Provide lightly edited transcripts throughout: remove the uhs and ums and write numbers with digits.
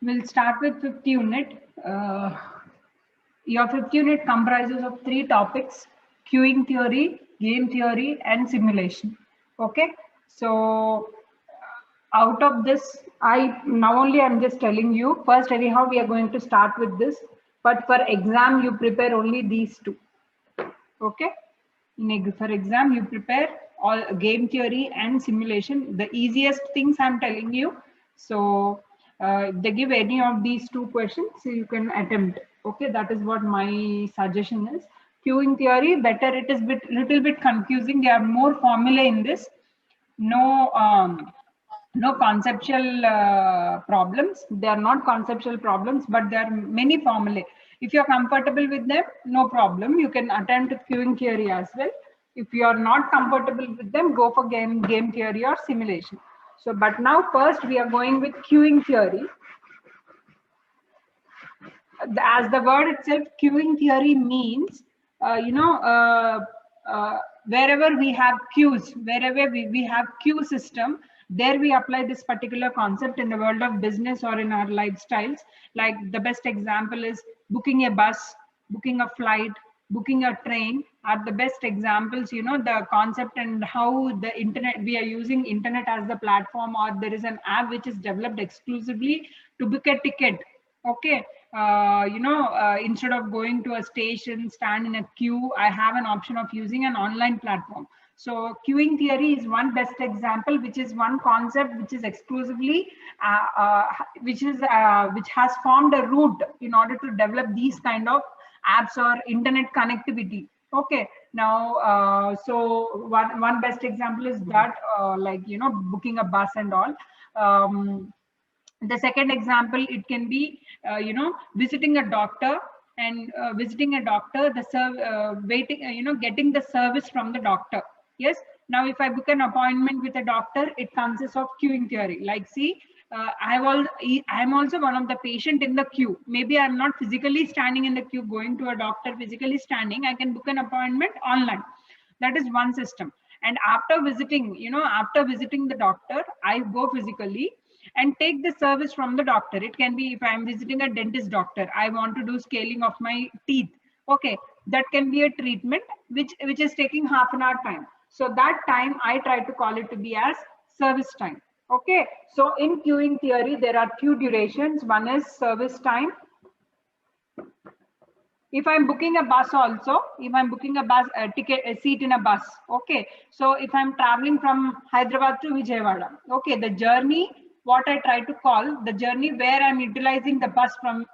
We'll start with fifth unit. Your fifth unit comprises of three topics: queuing theory, game theory, and simulation. Okay, so out of this, I'm just telling you first. Anyhow, we are going to start with this, but for exam, you prepare only these two. Okay, for exam, you prepare all game theory and simulation. The easiest things I'm telling you. So if they give any of these two questions, so you can attempt. Okay, that is what my suggestion is. Queuing theory, better. It is little bit confusing. There are more formulae in this. No. No conceptual problems. They are not conceptual problems, but there are many formulae. If you're comfortable with them, no problem. You can attempt queuing theory as well. If you are not comfortable with them, go for game theory or simulation. So, but now first we are going with queuing theory. As the word itself, queuing theory means, wherever we have queues, wherever we have queue system, there we apply this particular concept in the world of business or in our lifestyles. Like the best example is booking a bus, booking a flight, booking a train are the best examples. You know, the concept and how the internet, we are using internet as the platform, or there is an app which is developed exclusively to book a ticket. Okay, instead of going to a station, stand in a queue, I have an option of using an online platform. So queuing theory is one best example, which is one concept which is exclusively, which has formed a route in order to develop these kind of apps or internet connectivity. Okay, now, so one best example is that, booking a bus and all. The second example, it can be, visiting a doctor, and visiting a doctor, waiting, getting the service from the doctor. Yes, now if I book an appointment with a doctor, it consists of queuing theory. Like, see, I'm also one of the patient in the queue. Maybe I'm not physically standing in the queue going to a doctor, physically standing. I can book an appointment online. That is one system. And after visiting, after visiting the doctor, I go physically and take the service from the doctor. It can be, if I'm visiting a dentist doctor, I want to do scaling of my teeth. Okay, that can be a treatment which is taking half an hour time. So that time I try to call it to be as service time. Okay, so in queuing theory, there are few durations. One is service time. If I'm booking a bus also, if I'm booking a bus, a seat in a bus. Okay, so if I'm traveling from Hyderabad to Vijayawada, okay, the journey, what I try to call the journey where I'm utilizing the bus from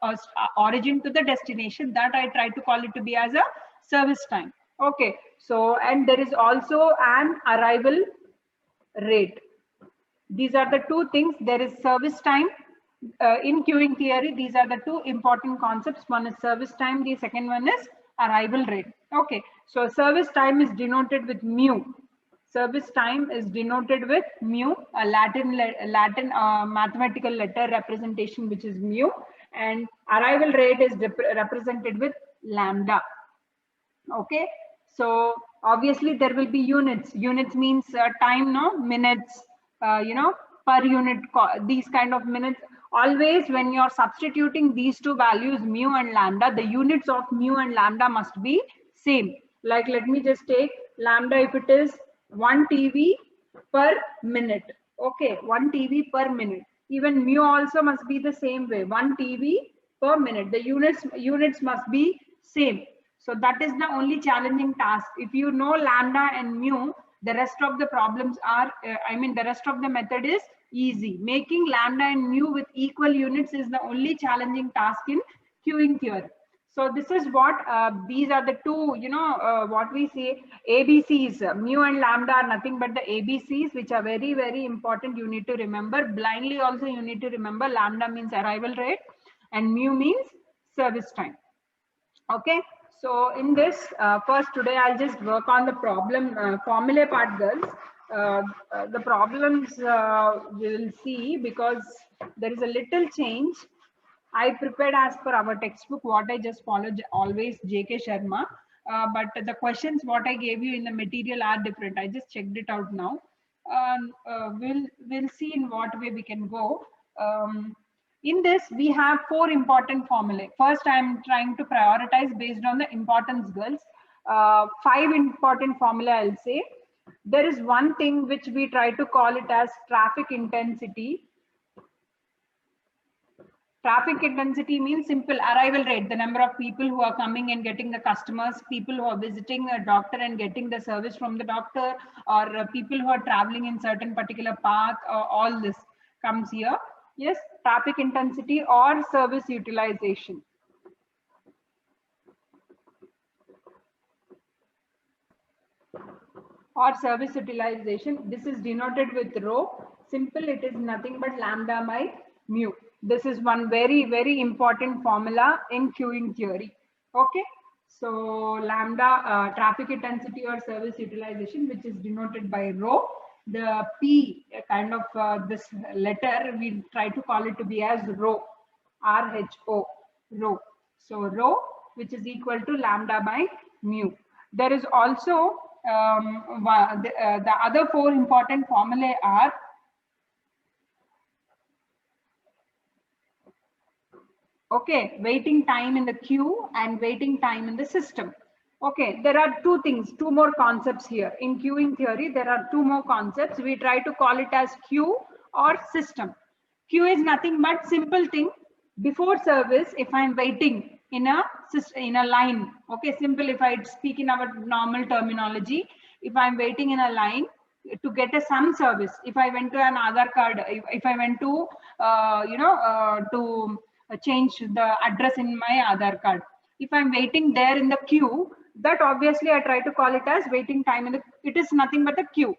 origin to the destination, that I try to call it to be as a service time. Okay, so, and there is also an arrival rate. These are the two things. There is service time. In queuing theory, these are the two important concepts. One is service time, the second one is arrival rate. Okay, so service time is denoted with mu. Service time is denoted with mu, a Latin mathematical letter representation, which is mu, and arrival rate is represented with lambda. Okay, so obviously there will be units. Units means time, no, minutes, per unit, these kind of minutes. Always when you're substituting these two values, mu and lambda, the units of mu and lambda must be same. Like, let me just take lambda. If it is 1 TV per minute, okay, 1 TV per minute, even mu also must be the same way, 1 TV per minute. The units must be same. So that is the only challenging task. If you know lambda and mu, the rest of the problems are, the rest of the method is easy. Making lambda and mu with equal units is the only challenging task in queuing theory. So this is what, these are the two, what we say, ABCs. Mu and lambda are nothing but the ABCs, which are very, very important. You need to remember. Blindly also you need to remember lambda means arrival rate and mu means service time. Okay, so in this, first today I'll just work on the problem formula part, girls. The problems we will see, because there is a little change. I prepared as per our textbook, what I just followed always JK Sharma, but the questions what I gave you in the material are different. I just checked it out now. We'll see in what way we can go. In this, we have 4 important formulae. First, I am trying to prioritize based on the importance, girls. 5 important formula I'll say. There is one thing which we try to call it as traffic intensity. Traffic intensity means simple arrival rate, the number of people who are coming and getting the customers, people who are visiting a doctor and getting the service from the doctor, or people who are traveling in certain particular path, all this comes here. Yes, traffic intensity or service utilization. Or service utilization. This is denoted with rho. Simple, it is nothing but lambda by mu. This is one very, very important formula in queuing theory. Okay. So lambda, traffic intensity or service utilization, which is denoted by rho. The P kind of this letter, we try to call it to be as rho, RHO, rho. So rho, which is equal to lambda by mu. There is also the other 4 important formulae are okay, waiting time in the queue and waiting time in the system. Okay, there are 2 things, 2 more concepts here. In queuing theory, there are 2 more concepts. We try to call it as queue or system. Queue is nothing but simple thing. Before service, if I'm waiting in a line, okay, simple, if I speak in our normal terminology, if I'm waiting in a line to get some service, if I went to an Aadhaar card, if I went to, to change the address in my Aadhaar card, if I'm waiting there in the queue, that obviously I try to call it as waiting time in the, it is nothing but a queue.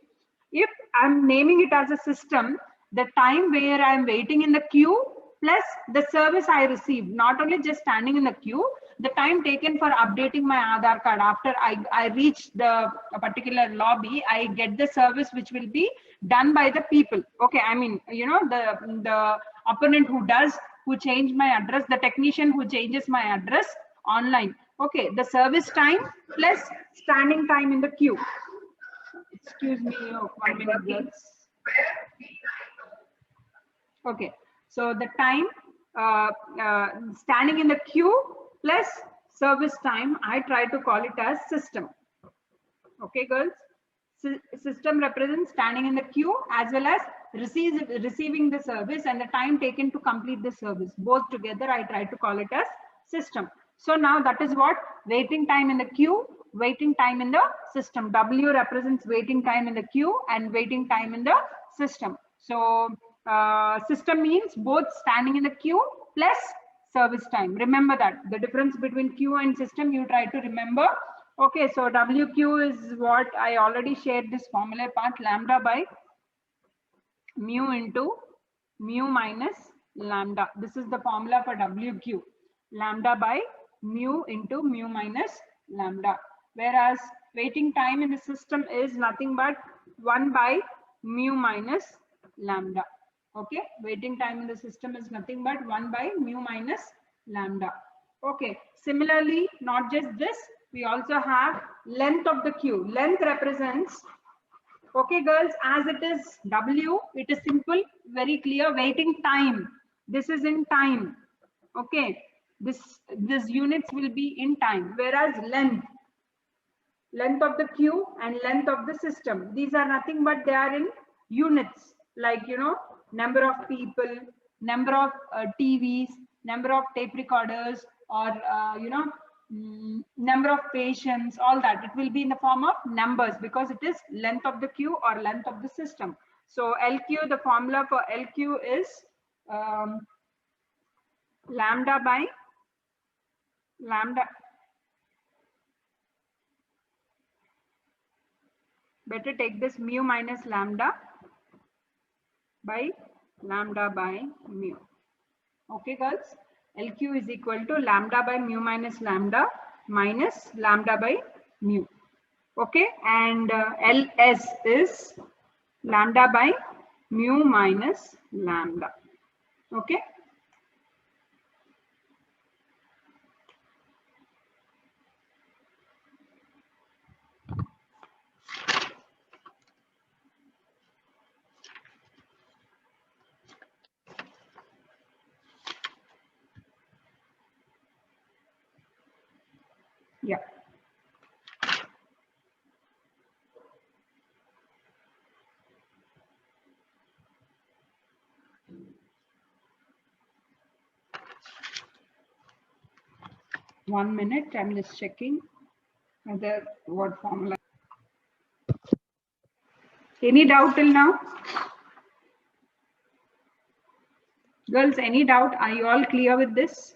If I'm naming it as a system, the time where I'm waiting in the queue plus the service I receive, not only just standing in the queue, the time taken for updating my Aadhaar card after I reach the particular lobby, I get the service which will be done by the people. Okay, I mean, you know, the opponent who changed my address, the technician who changes my address online. Okay, the service time plus standing time in the queue. Excuse me, 1 minute, girls. Okay, so the time standing in the queue plus service time, I try to call it as system. Okay, girls. System represents standing in the queue as well as receiving the service and the time taken to complete the service. Both together, I try to call it as system. So now that is what waiting time in the queue, waiting time in the system. W represents waiting time in the queue and waiting time in the system. So system means both standing in the queue plus service time. Remember that the difference between queue and system, you try to remember. Okay, so WQ is what I already shared this formula part, lambda by mu into mu minus lambda. This is the formula for WQ, lambda by mu into mu minus lambda. Whereas waiting time in the system is nothing but 1 by mu minus lambda. Okay, waiting time in the system is nothing but 1 by mu minus lambda. Okay, similarly, not just this, we also have length of the queue. Length represents, okay, girls, as it is W, it is simple, very clear, waiting time. This is in time. Okay, this units will be in time, whereas length of the queue and length of the system, these are nothing but they are in units, like, you know, number of people, number of TVs, number of tape recorders, or number of patients, all that. It will be in the form of numbers because it is length of the queue or length of the system. So LQ, the formula for LQ is lambda by lambda. Better take this mu minus lambda by lambda by mu. Okay, girls. LQ is equal to lambda by mu minus lambda minus lambda by mu. Okay, and LS is lambda by mu minus lambda. Okay. Yeah. One minute, I'm just checking whether what formula. Any doubt till now? Girls, any doubt? Are you all clear with this?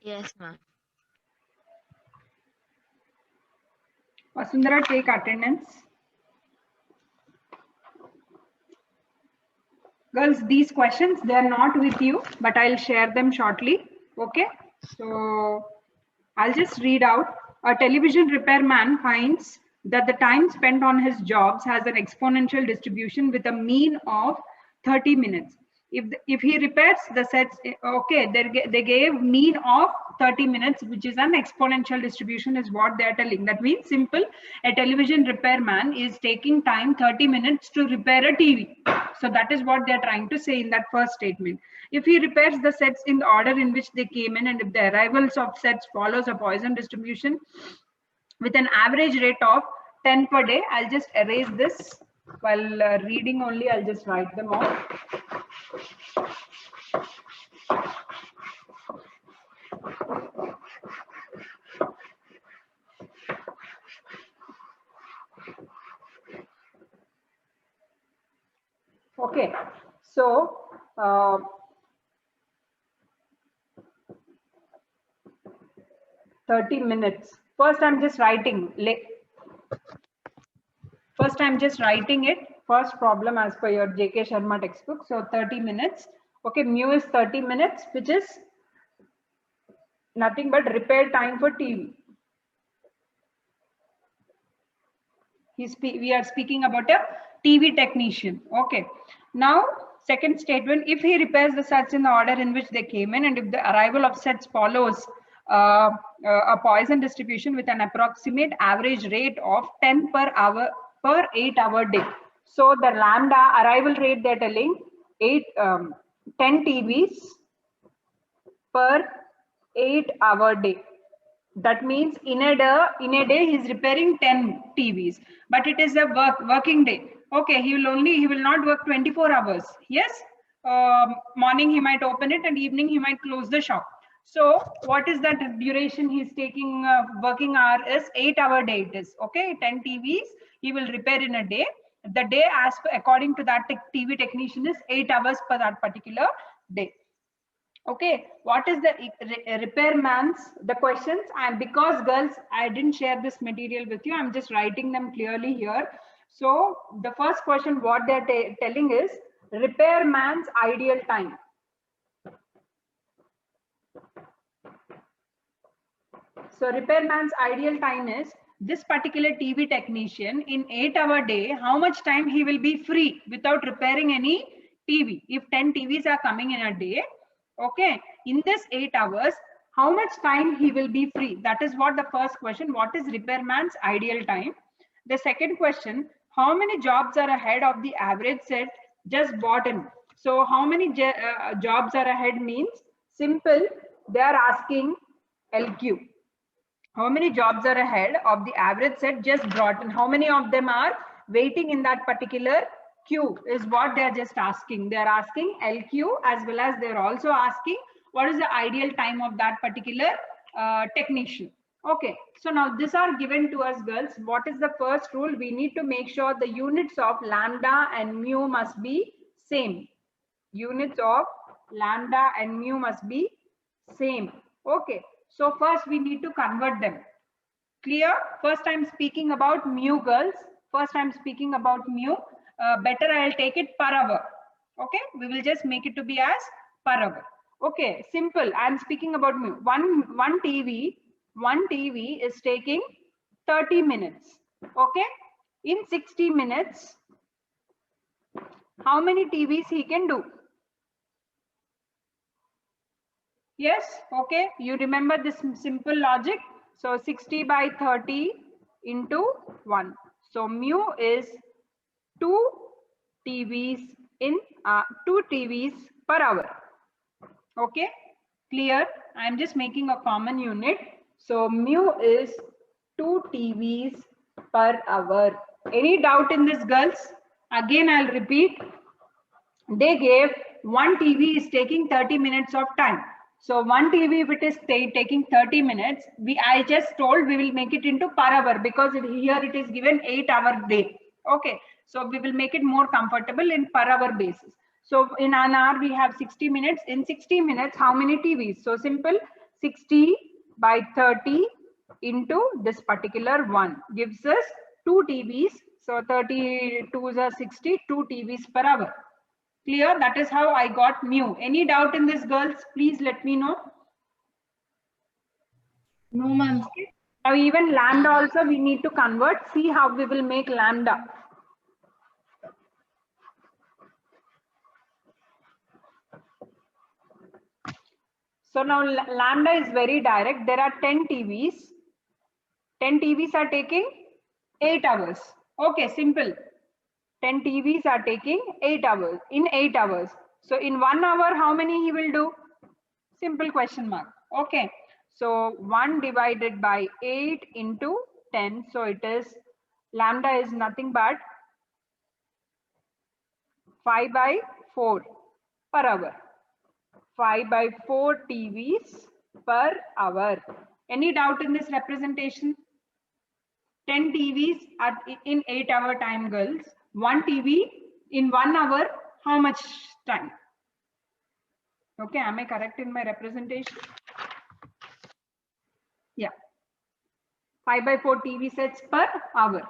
Yes, ma'am. Vasundhara, take attendance. Girls, these questions, they are not with you, but I'll share them shortly. Okay. So I'll just read out. A television repairman finds that the time spent on his jobs has an exponential distribution with a mean of 30 minutes. If he repairs the sets, okay, they gave mean of 30 minutes, which is an exponential distribution is what they are telling. That means simple, a television repairman is taking time 30 minutes to repair a TV. So that is what they are trying to say in that first statement. If he repairs the sets in the order in which they came in, and if the arrivals of sets follows a Poisson distribution with an average rate of 10 per day, I'll just erase this while reading only. I'll just write them off. Okay, so 30 minutes. First, I'm just writing. First, I'm just writing it. First problem as per your JK Sharma textbook. So 30 minutes. Okay, mu is 30 minutes, which is nothing but repair time for TV. We are speaking about a TV technician. Okay. Now, second statement, if he repairs the sets in the order in which they came in, and if the arrival of sets follows a Poisson distribution with an approximate average rate of 10 per hour per 8-hour day. So the lambda arrival rate they're telling 10 TVs per 8-hour day. That means in a day he's repairing 10 TVs, but it is a working day. Okay, he will not work 24 hours. Yes, morning he might open it and evening he might close the shop. So what is that duration he's taking? Working hour is 8-hour day. It is okay. 10 TVs he will repair in a day. The day as according to that TV technician is 8 hours per that particular day. Okay, what is the repairman's the questions? And because girls, I didn't share this material with you, I'm just writing them clearly here. So the first question what they're telling is repairman's ideal time. So repairman's ideal time is this particular TV technician in 8-hour day, how much time he will be free without repairing any TV. If 10 TVs are coming in a day, okay, in this 8 hours, how much time he will be free? That is what the first question. What is repairman's ideal time? The second question, how many jobs are ahead of the average set just bought in? So how many jobs are ahead means simple, they are asking LQ. How many jobs are ahead of the average set just brought in? How many of them are waiting in that particular queue is what they are just asking. They are asking LQ as well as they are also asking what is the ideal time of that particular technician. Okay, so now these are given to us girls. What is the first rule? We need to make sure the units of lambda and mu must be same. Units of lambda and mu must be same. Okay, so first we need to convert them. Clear? First I'm speaking about mu girls. First I'm speaking about mu. Better I'll take it per hour. Okay, we will just make it to be as per hour. Okay, simple. I'm speaking about mu. One TV is taking 30 minutes. Okay, in 60 minutes, how many TVs he can do? Yes, okay, you remember this simple logic. So 60 by 30 into 1. So mu is 2 TVs in 2 TVs per hour. Okay, clear? I'm just making a common unit. So mu is 2 TVs per hour. Any doubt in this, girls? Again, I'll repeat. They gave one TV is taking 30 minutes of time. So one TV, if it is taking 30 minutes, I just told we will make it into per hour because here it is given 8-hour day. Okay, so we will make it more comfortable in per hour basis. So in an hour we have 60 minutes. In 60 minutes, how many TVs? So simple, 60 by 30 into this particular one gives us 2 TVs. So 32 is 60, 2 TVs per hour. Clear? That is how I got mu. Any doubt in this, girls? Please let me know. No, ma'am. Now even lambda also we need to convert. See how we will make lambda. So now lambda is very direct. There are 10 TVs. 10 TVs are taking 8 hours. Okay, simple. 10 TVs are taking 8 hours. In 8 hours. So in 1 hour, how many he will do? Simple question mark. Okay. So 1 divided by 8 into 10. So it is lambda is nothing but 5 by 4 per hour. 5 by 4 TVs per hour. Any doubt in this representation? 10 TVs in 8-hour time, girls. 1 TV in 1 hour, how much time? Okay, am I correct in my representation? Yeah. 5 by 4 TV sets per hour.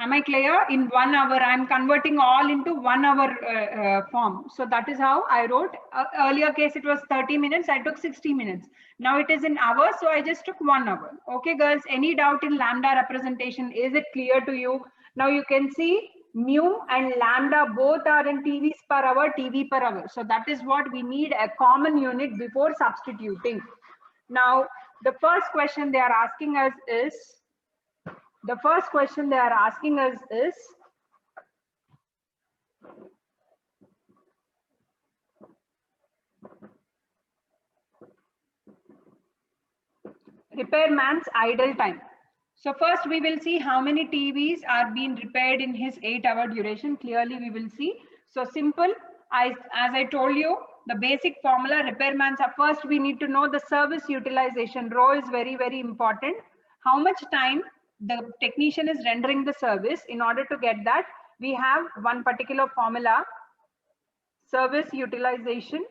Am I clear? In 1 hour, I am converting all into 1 hour form. So that is how I wrote. Earlier case, it was 30 minutes. I took 60 minutes. Now it is in hours. So I just took 1 hour. Okay, girls, any doubt in lambda representation? Is it clear to you? Now you can see mu and lambda both are in TVs per hour, TV per hour. So that is what we need, a common unit before substituting. Now, the first question they are asking us is, repairman's idle time. So first we will see how many TVs are being repaired in his 8-hour duration. Clearly we will see. So simple, as I told you, the basic formula repairman's are first we need to know the service utilization. Rho is very, very important. How much time the technician is rendering the service. In order to get that, we have one particular formula, service utilization.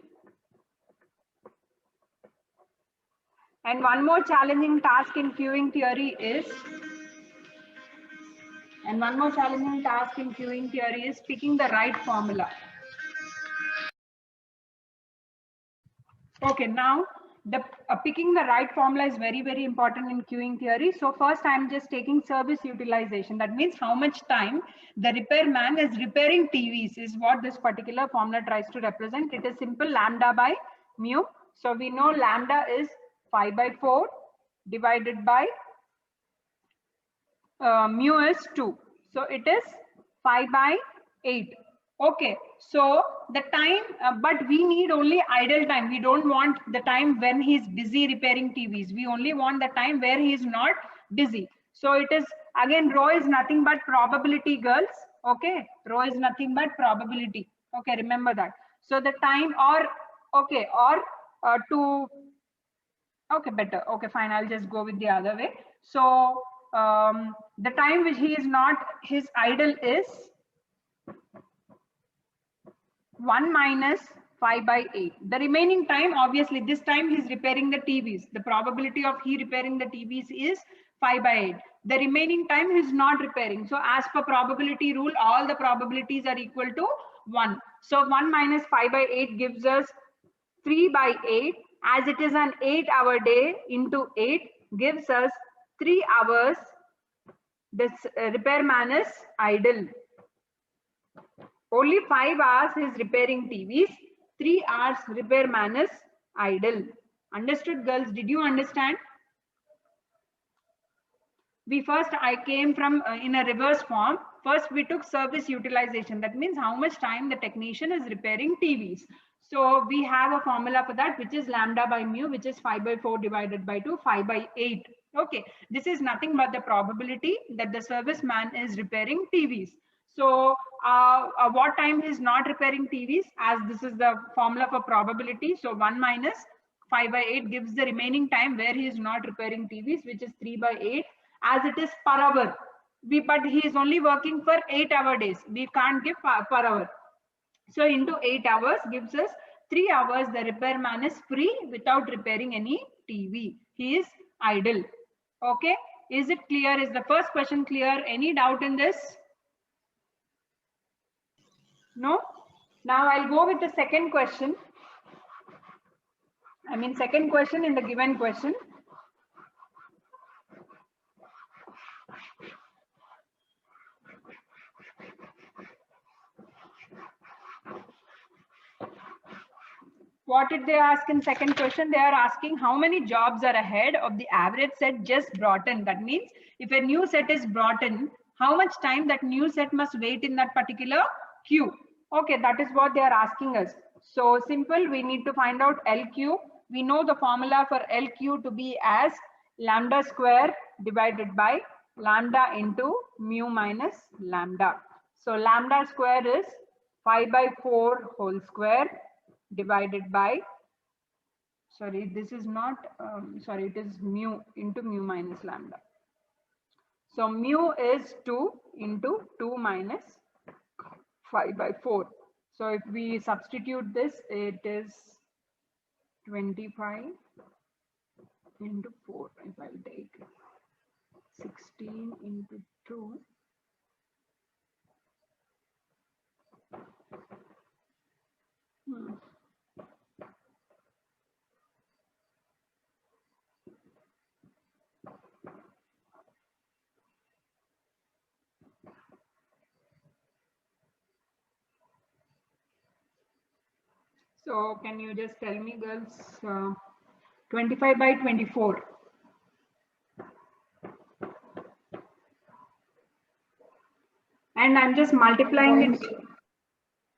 And one more challenging task in queuing theory is, picking the right formula. Okay, now the picking the right formula is very, very important in queuing theory. So first I'm just taking service utilization. That means how much time the repairman is repairing TVs is what this particular formula tries to represent. It is simple, lambda by mu. So we know lambda is 5 by 4 divided by mu is 2. So it is 5 by 8. Okay, so the time, but we need only idle time. We don't want the time when he's busy repairing TVs. We only want the time where he is not busy. So it is, again, rho is nothing but probability, girls. Okay, rho is nothing but probability. Okay, remember that. So the time okay, better. Okay, fine. I'll just go with the other way. So the time which he is not, his idle is 1 minus 5 by 8. The remaining time, obviously, this time he's repairing the TVs. The probability of he repairing the TVs is 5 by 8. The remaining time he's not repairing. So as per probability rule, all the probabilities are equal to 1. So 1 minus 5 by 8 gives us 3 by 8. As it is an 8-hour day into 8 gives us 3 hours. This repairman is idle. Only 5 hours is repairing TVs. 3 hours repairman is idle. Understood, girls? Did you understand? I came from in a reverse form. First, we took service utilization. That means how much time the technician is repairing TVs. So we have a formula for that, which is lambda by mu, which is 5 by 4 divided by 2, 5 by 8. Okay, this is nothing but the probability that the serviceman is repairing TVs. So what time he is not repairing TVs, as this is the formula for probability. So 1 minus 5 by 8 gives the remaining time where he is not repairing TVs, which is 3 by 8, as it is per hour. But he is only working for 8-hour days. We can't give per hour. So into 8 hours gives us 3 hours the repairman is free without repairing any TV. He is idle. Okay. Is it clear? Is the first question clear? Any doubt in this? No? Now I'll go with the second question. Second question in the given question. What did they ask in second question? They are asking how many jobs are ahead of the average set just brought in. That means if a new set is brought in, how much time that new set must wait in that particular queue. Okay, that is what they are asking us. So simple, we need to find out LQ. We know the formula for LQ to be as lambda square divided by lambda into mu minus lambda. So lambda square is 5 by 4 whole square divided by, sorry, this is not, sorry, it is mu into mu minus lambda. So mu is 2 into 2 minus 5 by 4. So if we substitute this, it is 25 into 4. If I take 16 into 2. So can you just tell me, girls, 25 by 24. And I'm just multiplying it.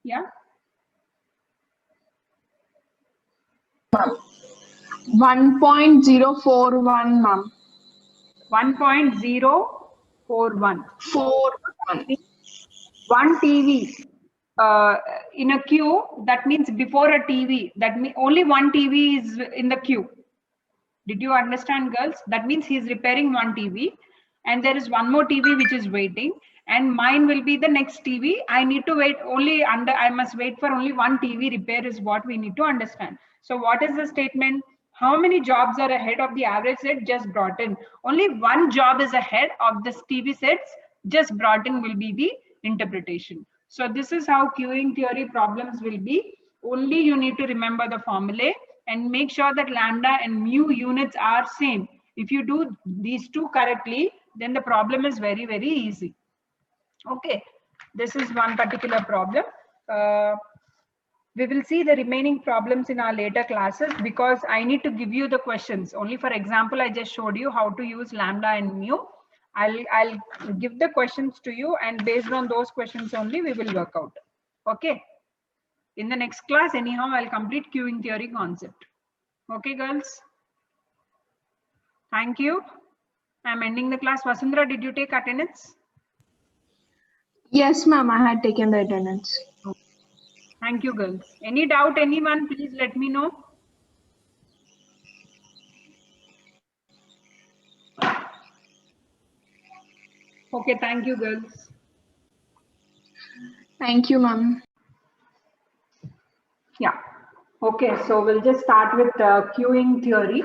Yeah. 1.041, ma'am. 1.041. 41. One TV in a queue, that means before a TV, that means only one TV is in the queue. Did you understand, girls? That means he is repairing one TV and there is one more TV which is waiting, and mine will be the next TV. I need to wait only I must wait for only one TV repair is what we need to understand. So what is the statement? How many jobs are ahead of the average set just brought in? Only one job is ahead of this TV sets just brought in will be the interpretation. So this is how queuing theory problems will be. Only you need to remember the formulae and make sure that lambda and mu units are same. If you do these two correctly, then the problem is very, very easy. Okay, this is one particular problem. We will see the remaining problems in our later classes because I need to give you the questions. Only for example, I just showed you how to use lambda and mu. I'll give the questions to you, and based on those questions only we will work out. Okay. In the next class, anyhow, I'll complete queuing theory concept. Okay, girls. Thank you. I'm ending the class. Vasundhara, did you take attendance? Yes, ma'am. I had taken the attendance. Thank you, girls. Any doubt, anyone, please let me know. Okay, thank you, girls. Thank you, ma'am. Yeah. Okay, so we'll just start with queuing theory.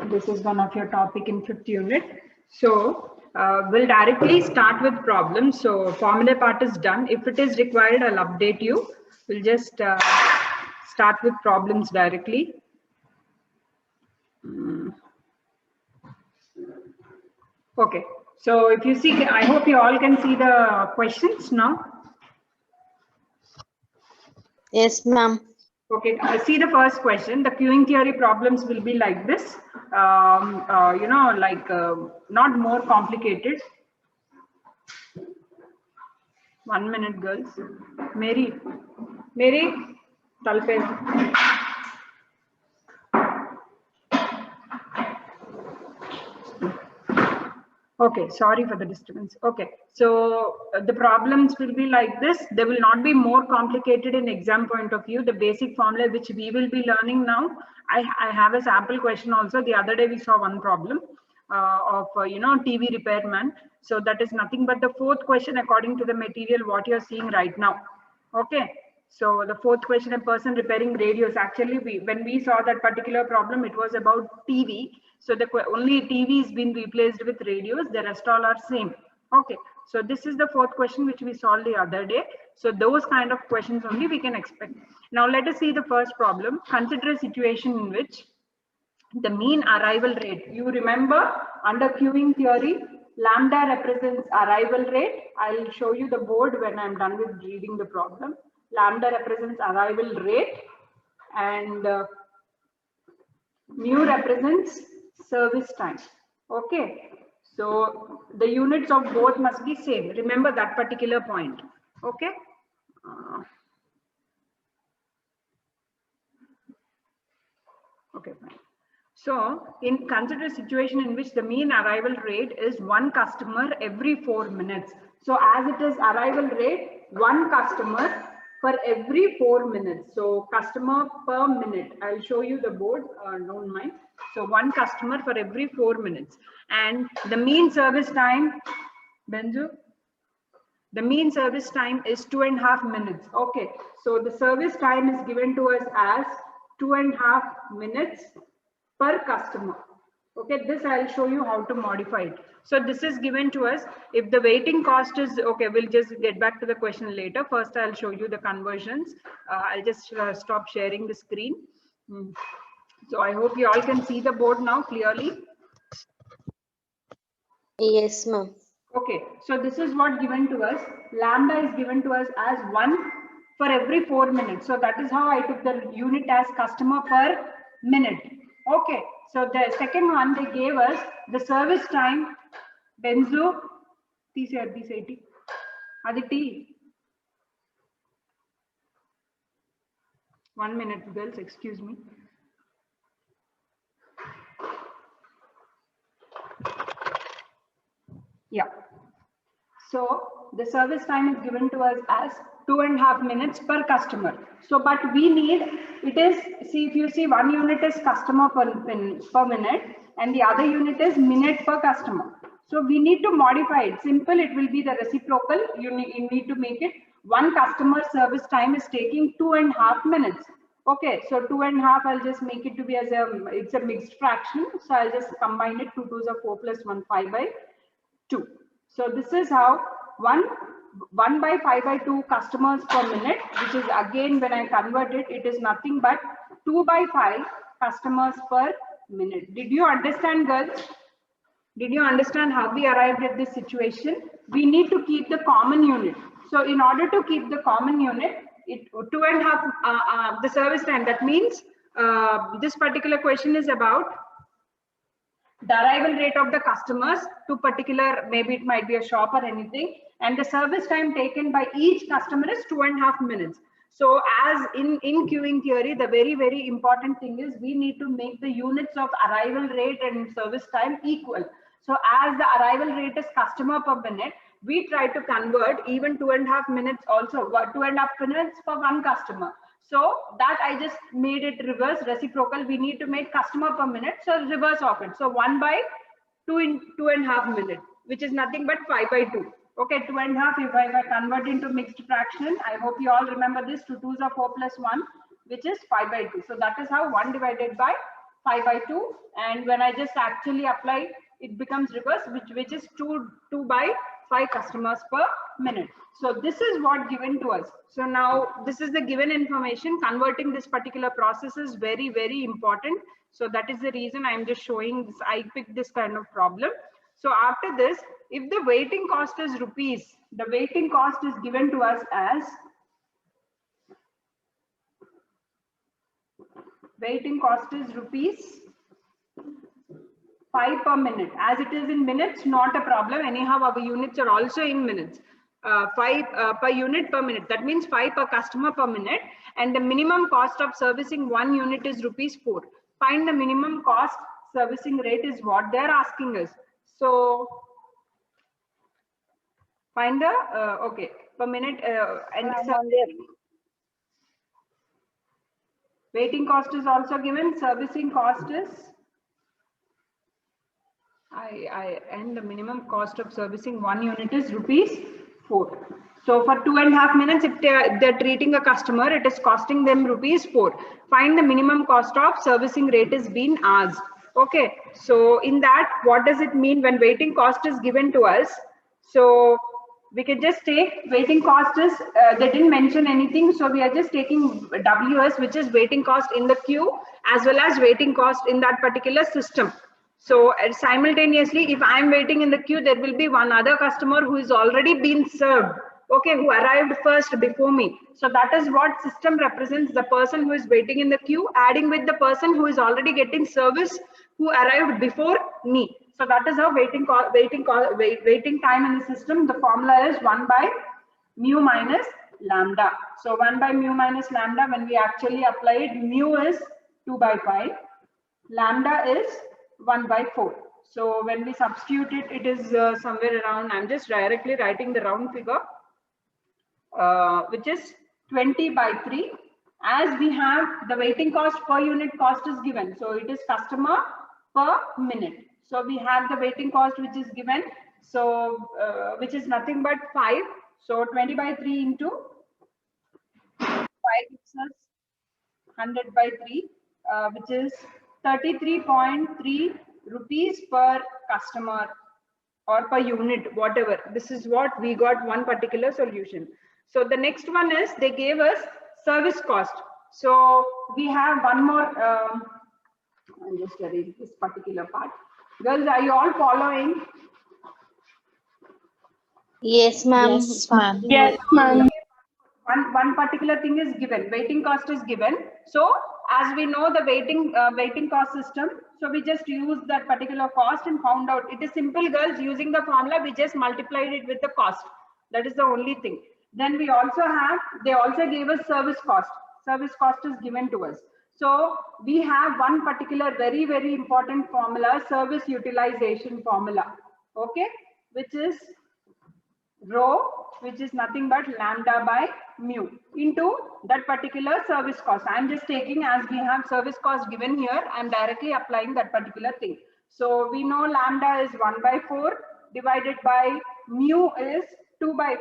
This is one of your topic in 5th unit. So we'll directly start with problems. So formula part is done. If it is required, I'll update you. We'll just start with problems directly. Okay. So if you see, I hope you all can see the questions now. Yes, ma'am. Okay, see the first question. The queuing theory problems will be like this. Not more complicated. 1 minute, girls. Mary, talpe. Okay, sorry for the disturbance. Okay, so the problems will be like this. They will not be more complicated in exam point of view. The basic formula which we will be learning now, I have a sample question also. The other day we saw one problem of TV repairman. So that is nothing but the fourth question according to the material what you are seeing right now. Okay, so the fourth question, a person repairing radios. Actually, when we saw that particular problem, it was about TV. So the only TV is been replaced with radios. The rest all are same. Okay, so this is the fourth question which we solved the other day. So those kind of questions only we can expect. Now let us see the first problem. Consider a situation in which the mean arrival rate. You remember under queuing theory, lambda represents arrival rate. I'll show you the board when I'm done with reading the problem. Lambda represents arrival rate and mu represents service time. Okay, so the units of both must be same. Remember that particular point. Okay. Okay, fine. So consider a situation in which the mean arrival rate is one customer every 4 minutes. So as it is arrival rate, one customer for every 4 minutes. So customer per minute. I'll show you the board, don't mind. So one customer for every 4 minutes. And the mean service time, Benju? The mean service time is 2.5 minutes. Okay, so the service time is given to us as 2.5 minutes per customer. Okay, this I'll show you how to modify it. So this is given to us. If the waiting cost is okay, we'll just get back to the question later. First, I'll show you the conversions. I'll just stop sharing the screen. So I hope you all can see the board now clearly. Yes, ma'am. Okay, so this is what given to us. Lambda is given to us as 1 for every 4 minutes. So that is how I took the unit as customer per minute. Okay, so the second one they gave us the service time. Benzo, Aditi, Aditi. 1 minute, girls, excuse me. Yeah. So the service time is given to us as 2.5 minutes per customer. So, but we need, it is, see, if you see one unit is customer per minute and the other unit is minute per customer. So we need to modify it. Simple, it will be the reciprocal. You need to make it one customer service time is taking 2.5 minutes. Okay, so 2.5, I'll just make it to be as it's a mixed fraction. So I'll just combine it, 2 2s are 4 plus 1, 5 by 2. So this is how 1 by 5 by 2 customers per minute, which is again when I convert it, it is nothing but 2 by 5 customers per minute. Did you understand, girls? Did you understand how we arrived at this situation? We need to keep the common unit. So in order to keep the common unit, it 2.5 the service time. That means this particular question is about the arrival rate of the customers to particular, maybe it might be a shop or anything, and the service time taken by each customer is 2.5 minutes. So as in queuing theory, the very important thing is we need to make the units of arrival rate and service time equal. So as the arrival rate is customer per minute, we try to convert even 2.5 minutes also, 2.5 minutes for one customer. So that I just made it reverse reciprocal. We need to make customer per minute. So reverse of it. So 1 by 2.5 minutes, which is nothing but 5 by 2. Okay, 2.5 if I convert into mixed fraction. I hope you all remember this. 2 2s are 4 plus 1, which is 5 by 2. So that is how 1 divided by 5 by 2. And when I just actually apply, it becomes reverse, which is 2 by 5 customers per minute. So this is what given to us. So now this is the given information. Converting this particular process is very important. So that is the reason I'm just showing this. I picked this kind of problem. So after this, if the waiting cost is rupees, the waiting cost is given to us as waiting cost is rupees 5 per minute. As it is in minutes, not a problem. Anyhow, our units are also in minutes. 5 per unit per minute. That means 5 per customer per minute. And the minimum cost of servicing 1 unit is rupees 4. Find the minimum cost servicing rate is what they're asking us. So find the okay per minute and waiting cost is also given. Servicing cost is and the minimum cost of servicing 1 unit is rupees 4. So for 2.5 minutes, if they're treating a customer, it is costing them rupees 4. Find the minimum cost of servicing rate is being asked. Okay, so in that, what does it mean when waiting cost is given to us? So we can just take waiting cost is, they didn't mention anything. So we are just taking WS, which is waiting cost in the queue, as well as waiting cost in that particular system. So simultaneously, if I'm waiting in the queue, there will be one other customer who is already been served. Okay, who arrived first before me. So that is what system represents, the person who is waiting in the queue, adding with the person who is already getting service, who arrived before me. So that is how waiting time in the system. The formula is 1 by mu minus lambda. So 1 by mu minus lambda, when we actually apply it, mu is 2 by 5, lambda is 1 by 4. So when we substitute it, it is somewhere around, I'm just directly writing the round figure, which is 20 by 3. As we have the waiting cost per unit cost is given. So it is customer per minute. So we have the waiting cost which is given. So which is nothing but 5. So 20 by 3 into 5 gives us 100 by 3, which is 33.3 rupees per customer or per unit, whatever. This is what we got, one particular solution. So the next one is they gave us service cost. So we have one more, I'll just erase this particular part. Girls, are you all following? Yes, ma'am. Yes, ma'am. Yes, ma'am. One particular thing is given, waiting cost is given. So as we know the waiting cost system, so we just use that particular cost and found out. It is simple, girls. Using the formula, we just multiplied it with the cost. That is the only thing. Then we also have, they also gave us service cost. Service cost is given to us. So we have one particular very, very important formula, service utilization formula. Okay, which is rho, which is nothing but lambda by mu into that particular service cost. I'm just taking, as we have service cost given here, I'm directly applying that particular thing. So we know lambda is 1 by 4 divided by mu is 2 by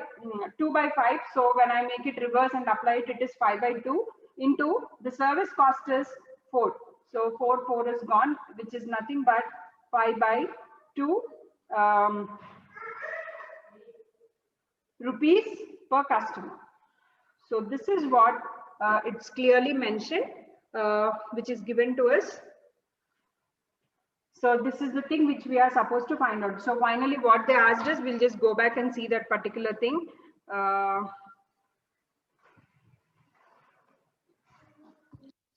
5. So when I make it reverse and apply it, it is 5 by 2 into the service cost is 4. So 4 is gone, which is nothing but 5 by 2 rupees per customer. So this is what it's clearly mentioned, which is given to us. So this is the thing which we are supposed to find out. So finally what they asked us, we'll just go back and see that particular thing.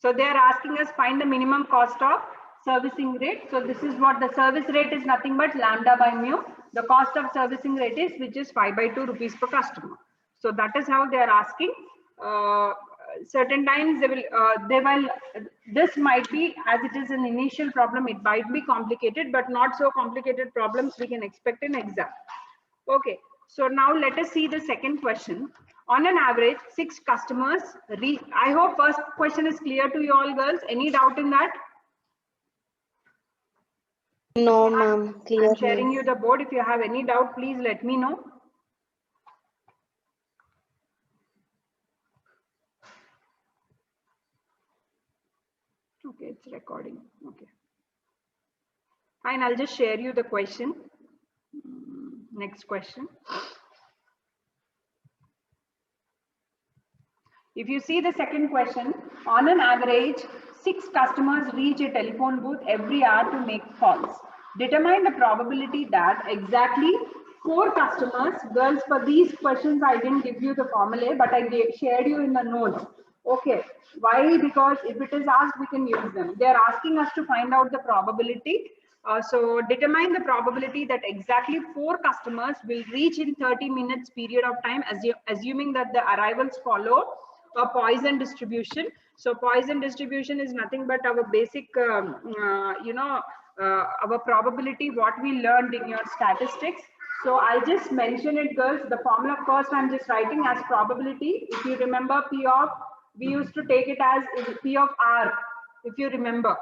So they are asking us find the minimum cost of servicing rate. So this is what the service rate is, nothing but lambda by mu. The cost of servicing rate is, which is 5 by 2 rupees per customer. So that is how they are asking. Certain times they will this might be, as it is an initial problem, it might be complicated, but not so complicated problems we can expect in exam. Okay, so now let us see the second question. On an average, 6 customers I hope first question is clear to you all, girls. Any doubt in that? No, ma'am. Clear. I'm sharing you the board. If you have any doubt, please let me know. Okay, it's recording. Okay. Fine, I'll just share you the question. Next question. If you see the second question, on an average, 6 customers reach a telephone booth every hour to make calls. Determine the probability that exactly 4 customers, girls, for these questions, I didn't give you the formula, but I shared you in the notes. Okay, why? Because if it is asked, we can use them. They are asking us to find out the probability So determine the probability that exactly 4 customers will reach in 30 minutes period of time, assuming that the arrivals follow a Poisson distribution. So Poisson distribution is nothing but our basic, our probability, what we learned in your statistics. So I'll just mention it, girls. The formula first I'm just writing as probability. If you remember P of, we used to take it as P of R. If you remember,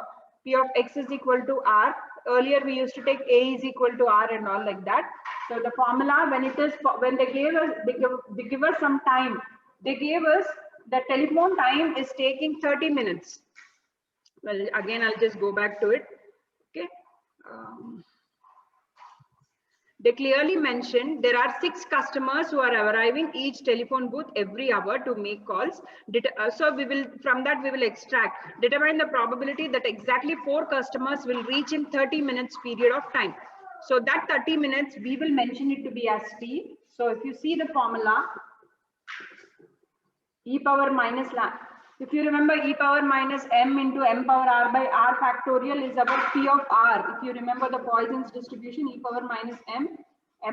P of X is equal to R. Earlier we used to take A is equal to R and all like that. So the formula, when they gave us, they give us some time. They gave us the telephone time is taking 30 minutes. Well, again, I'll just go back to it. Okay. They clearly mentioned there are 6 customers who are arriving each telephone booth every hour to make calls. So we will, from that we will extract, determine the probability that exactly 4 customers will reach in 30 minutes period of time. So that 30 minutes, we will mention it to be as T. So if you see the formula, e power minus lambda. If you remember, e power minus m into m power r by r factorial is our P of r. If you remember the Poisson's distribution, e power minus m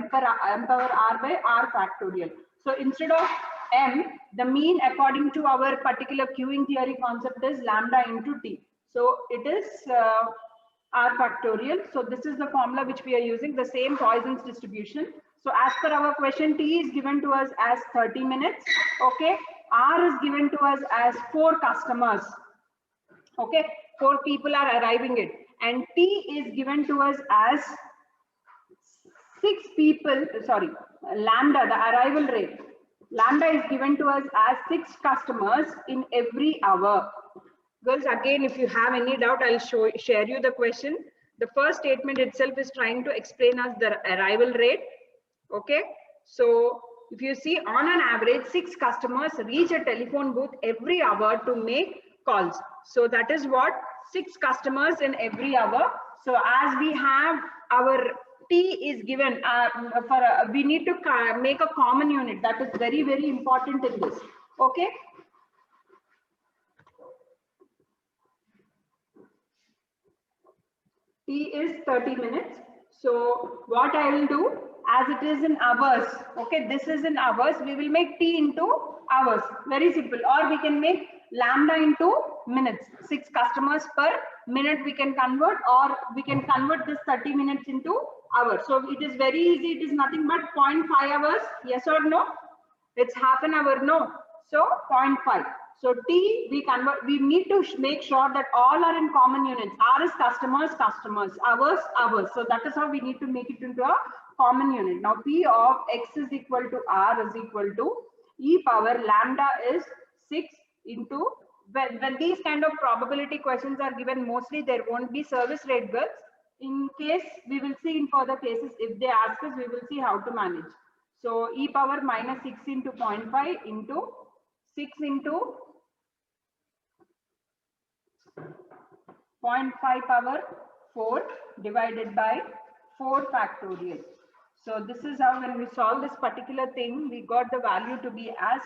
power r by r factorial. So instead of m, the mean according to our particular queuing theory concept is lambda into t. So it is r factorial. So this is the formula which we are using, the same Poisson's distribution. So as per our question, t is given to us as 30 minutes. Okay. R is given to us as 4 customers. Okay, 4 people are arriving it, and T is given to us as 6 people. Sorry, lambda, the arrival rate. Lambda is given to us as 6 customers in every hour. Girls, again, if you have any doubt, I'll share you the question. The first statement itself is trying to explain us the arrival rate. Okay, so if you see, on an average, 6 customers reach a telephone booth every hour to make calls. So that is what 6 customers in every hour. So as we have our T is given, we need to make a common unit. That is very, very important in this. Okay. T is 30 minutes. So what I will do, as it is in hours, okay, this is in hours, we will make T into hours. Very simple. Or we can make lambda into minutes. 6 customers per minute we can convert, or we can convert this 30 minutes into hours. So it is very easy. It is nothing but 0.5 hours. Yes or no? It's half an hour. No. So 0.5. So T, we need to make sure that all are in common units. R is customers, hours, hours. So that is how we need to make it into a common unit. Now P of X is equal to R is equal to e power lambda is 6 into, when these kind of probability questions are given, mostly there won't be service rate, girls. In case, we will see in further cases, if they ask us, we will see how to manage. So e power minus 6 into 0.5 into 6 into 0.5 power 4 divided by 4 factorial. So this is how, when we solve this particular thing, we got the value to be as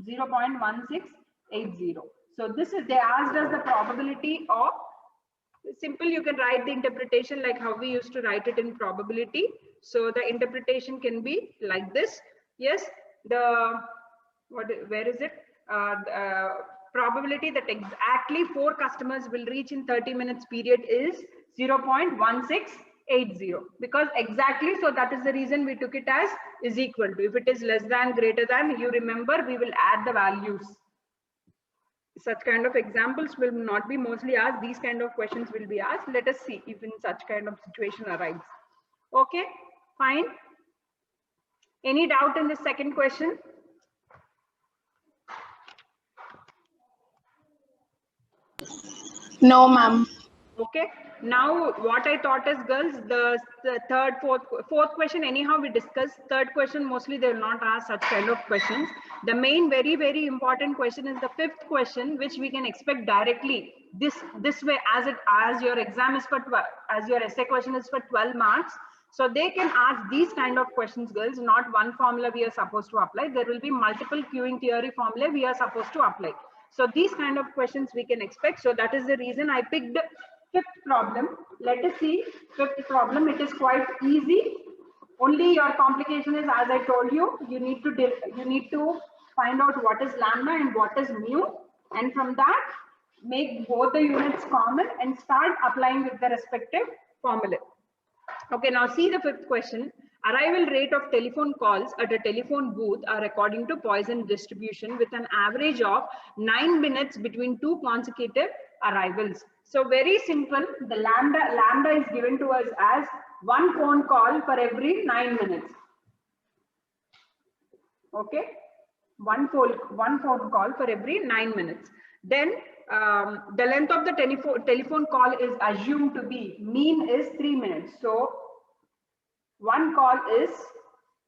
0.1680. So this is, they asked us the probability of, simple, you can write the interpretation like how we used to write it in probability. So the interpretation can be like this. Yes, where is it? Probability that exactly 4 customers will reach in 30 minutes period is 0.1680, because exactly, so that is the reason we took it as is equal to. If it is less than, greater than, you remember, we will add the values. Such kind of examples will not be mostly asked. These kind of questions will be asked. Let us see if in such kind of situation arises. Okay, fine. Any doubt in the second question? No, ma'am. Okay, now what I thought is, girls, the third, fourth question, anyhow we discussed. Third question, mostly they will not ask such kind of questions. The main very, very important question is the 5th question, which we can expect directly this way, as your exam is for 12, as your essay question is for 12 marks. So they can ask these kind of questions, girls. Not one formula we are supposed to apply. There will be multiple queuing theory formula we are supposed to apply. So these kind of questions we can expect. So that is the reason I picked Fifth problem. Let us see. Fifth problem. It is quite easy. Only your complication is, as I told you, you need to find out what is lambda and what is mu, and from that make both the units common and start applying with the respective formula. Okay, now see the fifth question. Arrival rate of telephone calls at a telephone booth are according to Poisson distribution with an average of 9 minutes between two consecutive arrivals. So very simple. The lambda is given to us as one phone call for every 9 minutes. Okay, one phone call for every 9 minutes. Then the length of the telephone call is assumed to be, mean is 3 minutes. So one call is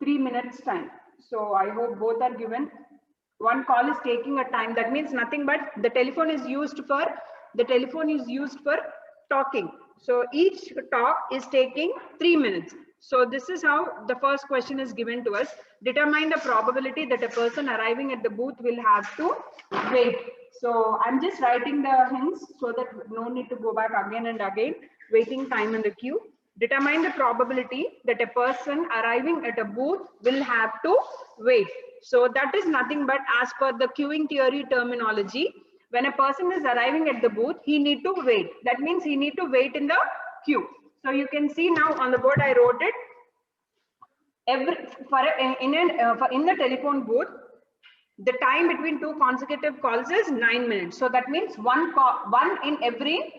3 minutes time. So I hope both are given. One call is taking a time. That means nothing but the telephone is used for talking. So each talk is taking 3 minutes. So this is how the first question is given to us. Determine the probability that a person arriving at the booth will have to wait. So I'm just writing the hints so that no need to go back again and again. Waiting time in the queue. Determine the probability that a person arriving at a booth will have to wait. So that is nothing but as per the queuing theory terminology, when a person is arriving at the booth, he need to wait. That means he need to wait in the queue. So you can see now on the board I wrote it. In the telephone booth, the time between two consecutive calls is 9 minutes. So that means one call in every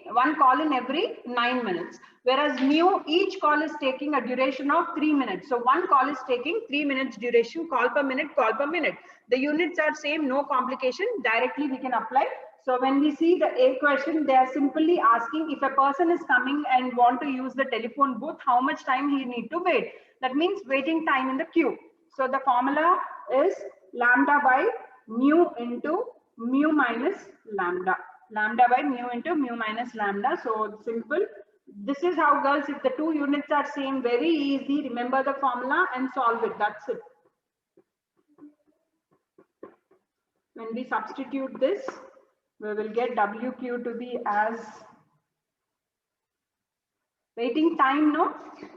9 minutes. Whereas mu, each call is taking a duration of 3 minutes. So one call is taking 3 minutes duration, call per minute. The units are same, no complication. Directly we can apply. So when we see the A question, they are simply asking if a person is coming and want to use the telephone booth, how much time he need to wait. That means waiting time in the queue. So the formula is lambda by mu into mu minus lambda. Lambda by mu into mu minus lambda. So simple. This is how, girls, if the two units are same, very easy. Remember the formula and solve it. That's it. When we substitute this, we will get WQ to be as waiting time, no?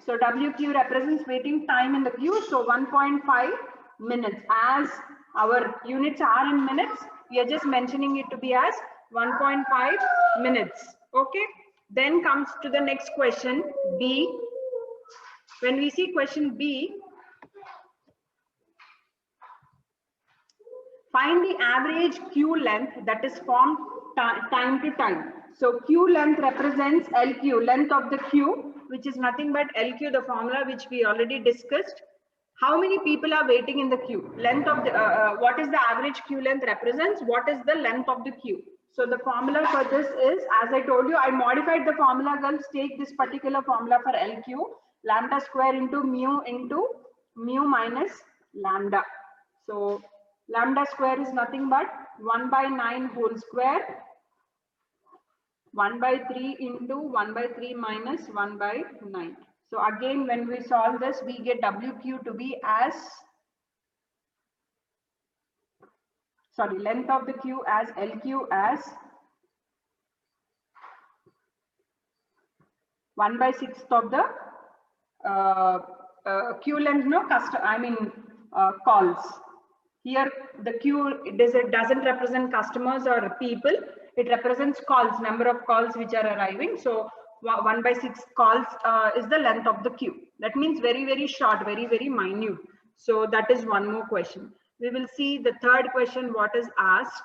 So WQ represents waiting time in the queue. So 1.5 minutes. As our units are in minutes, we are just mentioning it to be as 1.5 minutes. Okay. Then comes to the next question, B. When we see question B, find the average queue length that is formed time to time. So queue length represents LQ, length of the queue, which is nothing but LQ, the formula which we already discussed. How many people are waiting in the queue? Length of the, what is the average queue length represents? What is the length of the queue? So the formula for this is, as I told you, I modified the formula, girls. Take this particular formula for LQ, lambda square into mu minus lambda. So lambda square is nothing but 1 by 9 whole square, 1 by 3 into 1 by 3 minus 1 by 9. So again, when we solve this, we get WQ to be as, sorry, length of the queue as LQ as 1 by 6 of the queue length, no, calls. Here the queue doesn't represent customers or people. It represents calls, number of calls which are arriving. So 1 by 6 calls is the length of the queue. That means very, very short, very, very minute. So that is one more question. We will see the third question, what is asked.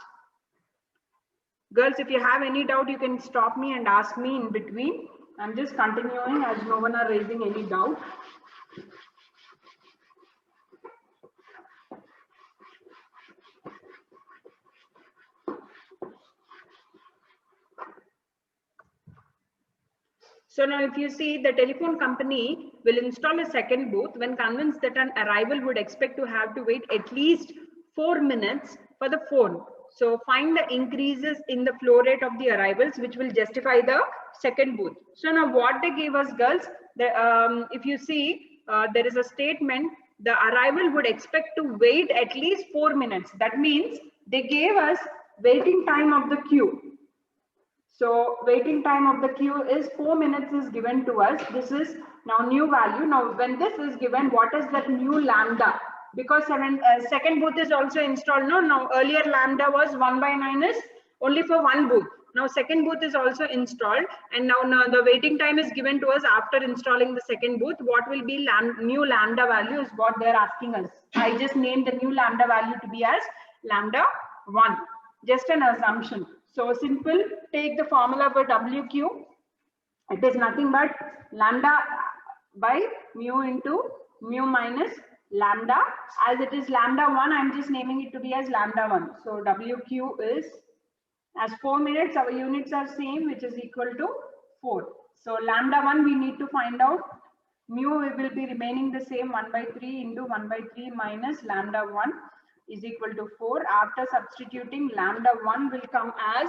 Girls, if you have any doubt, you can stop me and ask me in between. I'm just continuing as no one are raising any doubt. So now if you see, the telephone company will install a second booth when convinced that an arrival would expect to have to wait at least 4 minutes for the phone. So find the increases in the flow rate of the arrivals which will justify the second booth. So now what they gave us, girls, if you see, there is a statement, the arrival would expect to wait at least 4 minutes. That means they gave us waiting time of the queue. So waiting time of the queue is 4 minutes is given to us. This is now new value. Now when this is given, what is that new lambda? Because second booth is also installed. No, now earlier lambda was 1/9 is only for one booth. Now second booth is also installed, and now the waiting time is given to us after installing the second booth. What will be new lambda value is what they're asking us. I just named the new lambda value to be as lambda 1. Just an assumption. So simple, take the formula for WQ. It is nothing but lambda by mu into mu minus lambda. As it is lambda 1, I'm just naming it to be as lambda 1. So WQ is, as 4 minutes, our units are same, which is equal to 4. So lambda 1, we need to find out. Mu will be remaining the same, 1/3 into 1/3 minus lambda 1 is equal to 4. After substituting, lambda 1 will come as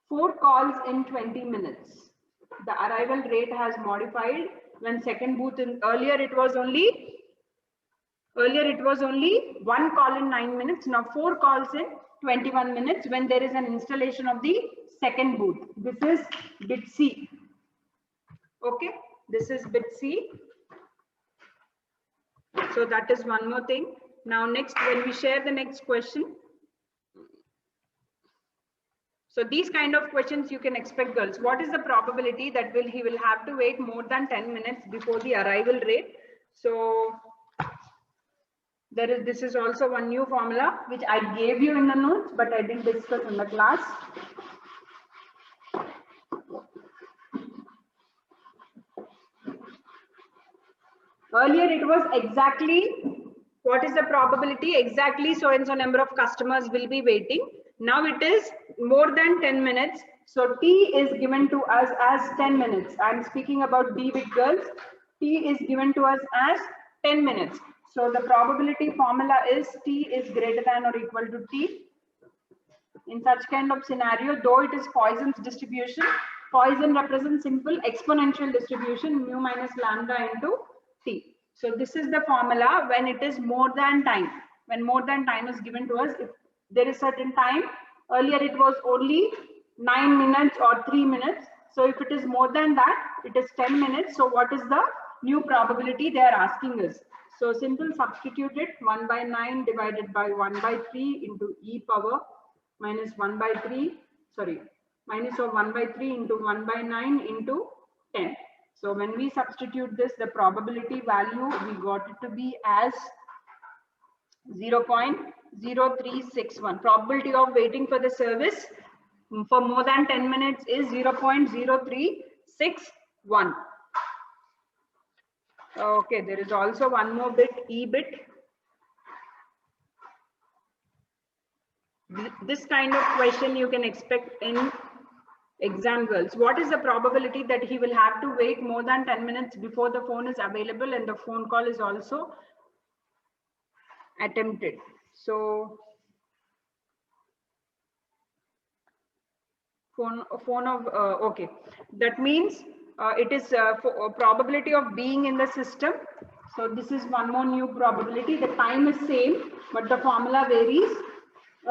4 calls in 20 minutes. The arrival rate has modified when second booth in earlier it was only 1 call in 9 minutes. Now 4 calls in 21 minutes when there is an installation of the second booth. This is bit C. Okay, this is bit C. So that is one more thing. Now next, when we share the next question, so these kind of questions you can expect, girls. What is the probability that he will have to wait more than 10 minutes before the arrival rate? So this is also one new formula which I gave you in the notes, but I didn't discuss in the class. Earlier it was exactly, what is the probability? Exactly so and so number of customers will be waiting. Now it is more than 10 minutes. So T is given to us as 10 minutes. I'm speaking about D bit, girls. T is given to us as 10 minutes. So the probability formula is T is greater than or equal to T. In such kind of scenario, though it is Poisson's distribution, Poisson represents simple exponential distribution, mu minus lambda into T. So this is the formula when it is more than time. When more than time is given to us, if there is certain time, earlier it was only 9 minutes or 3 minutes. So if it is more than that, it is 10 minutes. So what is the new probability they are asking us? So simple, substitute it, 1/9 divided by 1/3 into e power minus 1/3, sorry, minus of 1/3 into 1/9 into 10. So when we substitute this, the probability value, we got it to be as 0.0361. Probability of waiting for the service for more than 10 minutes is 0.0361. Okay, there is also one more bit, E bit. This kind of question you can expect in exam, girls. What is the probability that he will have to wait more than 10 minutes before the phone is available and the phone call is also attempted? So okay, that means it is probability of being in the system. So this is one more new probability. The time is same, but the formula varies.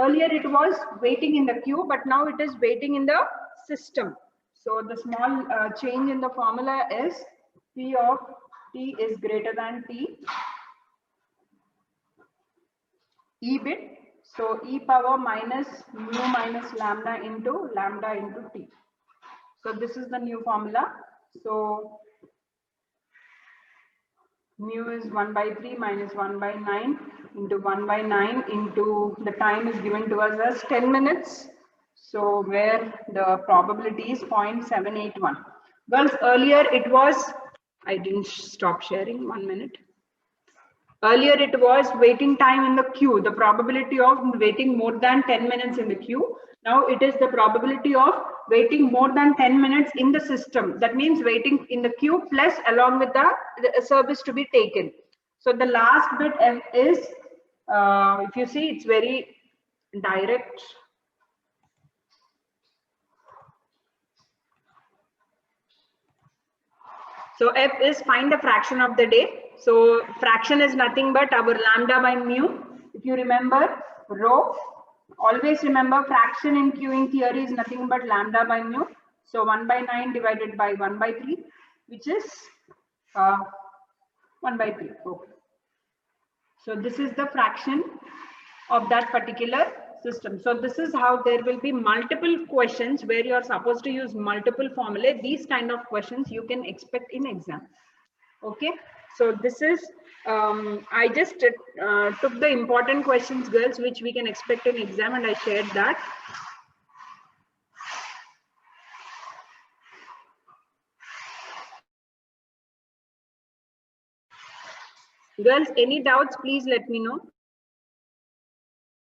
Earlier it was waiting in the queue, but now it is waiting in the system. So the small change in the formula is P of T is greater than T. E bit. So e power minus mu minus lambda into T. So this is the new formula. So mu is 1/3 minus 1/9 into 1/9 into the time is given to us as 10 minutes. So where the probability is 0.781. Girls, earlier it was, I didn't stop sharing, 1 minute. Earlier it was waiting time in the queue, the probability of waiting more than 10 minutes in the queue. Now it is the probability of waiting more than 10 minutes in the system. That means waiting in the queue plus along with the service to be taken. So the last bit is, if you see, it's very direct. So F is find the fraction of the day. So fraction is nothing but our lambda by mu. If you remember, rho Always remember fraction in queuing theory is nothing but lambda by mu. So 1 by 9 divided by 1 by 3, which is 1 by 3. Okay. So this is the fraction of that particular system. So this is how there will be multiple questions where you are supposed to use multiple formulae. These kind of questions you can expect in exam. Okay. So this is, I just took the important questions, girls, which we can expect in exam, and I shared that. Girls, any doubts, please let me know.